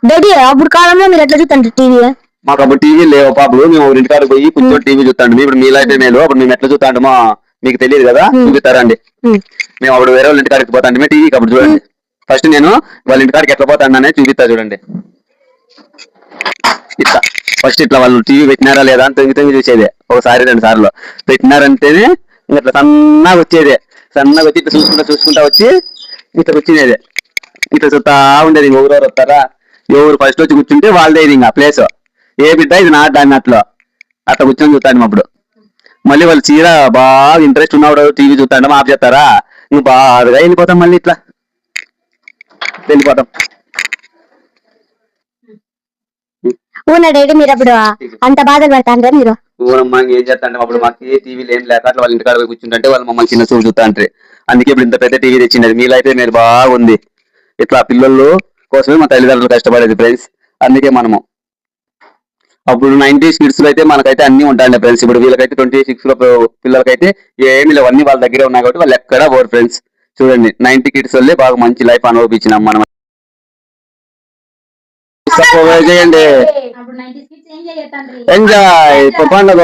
Daddy అప్పుడు కాలంలో మీరు ఎట్లా చూస్తారు టీవీ? మాకు అప్పుడు టీవీ లేవు పాపలు, మేము ఇంటికాడ పోయి కూర్చొని టీవీ చూస్తాండి. ఇప్పుడు మీలైతే నేను అప్పుడు మేము ఎట్లా చూస్తాంటామో మీకు తెలియదు కదా, చూపిస్తారండి. మేము అప్పుడు వేరే వాళ్ళ ఇంటికాడికి పోతాంటే టీవీకి అప్పుడు చూడండి. ఫస్ట్ నేను వాళ్ళ ఇంటికాడికి ఎట్లా పోతాననే చూపిస్తా చూడండి. ఇట్లా ఫస్ట్ ఇట్లా వాళ్ళు టీవీ పెట్టినారా లేదా అని తొంగి చూసేదే. ఒకసారి 2 సార్లు పెట్టినారంటేనే ఇట్లా సన్నగా వచ్చేదే. సన్నగా వచ్చి ఇట్లా చూసుకుంటా వచ్చి ఇట్లా కూర్చునేదే. ఇట్లా చూస్తా ఉండేది. ఎవరెవరు వస్తారా, ఎవరు ఫస్ట్ వచ్చి కూర్చుంటే వాళ్ళదేది ఇంకా ప్లేస్. ఏ బిడ్డ ఇది నా దాన్ని అట్లా కూర్చొని చూస్తాను. అప్పుడు మళ్ళీ వాళ్ళు చీర బాగా ఇంట్రెస్ట్ ఉన్నప్పుడు టీవీ చూస్తాం ఆఫ్ చేస్తారా, నువ్వు బాగా వెళ్ళిపోతాం. మళ్ళీ ఇట్లా వెళ్ళిపోతాం. ఊనా డాడీ మీరు అప్పుడు అంత బాధలు పడతాంటారా మీరు? ఊరమ్మా ఏం చేస్తాంటే అప్పుడు మాకు ఏ టీవీలు ఏం లేక అట్లా వాళ్ళ ఇంటికాడ పోయి కూర్చుంటే వాళ్ళు మమ్మల్ని చిన్న చూపు చూస్తా అంటే, అందుకే ఇప్పుడు ఇంత పెద్ద టీవీ తెచ్చింది. మీలైతే మీరు బాగుంది. ఇట్లా పిల్లలు కోసమే మా తల్లిదండ్రులు కష్టపడేది ఫ్రెండ్స్. అందుకే మనము అప్పుడు 90s కిడ్స్ లో అయితే మనకైతే అన్ని ఉంటాయండి ఫ్రెండ్స్. ఇప్పుడు వీళ్ళకైతే 26 లో పిల్లలకైతే ఏమి లేవు, అన్ని వాళ్ళ దగ్గరే ఉన్నాయి కాబట్టి వాళ్ళు ఎక్కడా పోరు ఫ్రెండ్స్. చూడండి 90 కిడ్స్ వల్లే బాగా మంచి లైఫ్ అనుభవించినాం మనం. చేయండి ఎంజాయ్ పండుగ.